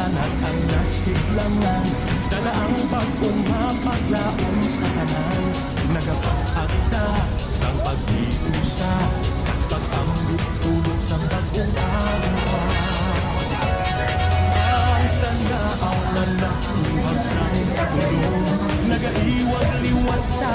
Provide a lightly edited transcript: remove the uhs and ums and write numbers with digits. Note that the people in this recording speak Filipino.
Panag ang nasidlangan, dala ang bagong mapaglaom sa kanan. Nagapag-agda sa pag-iusa, pag-ambit tulog sa bagong agawa. Ang sanaaw na nakuhag sa tulong, nagaiwag liwat sa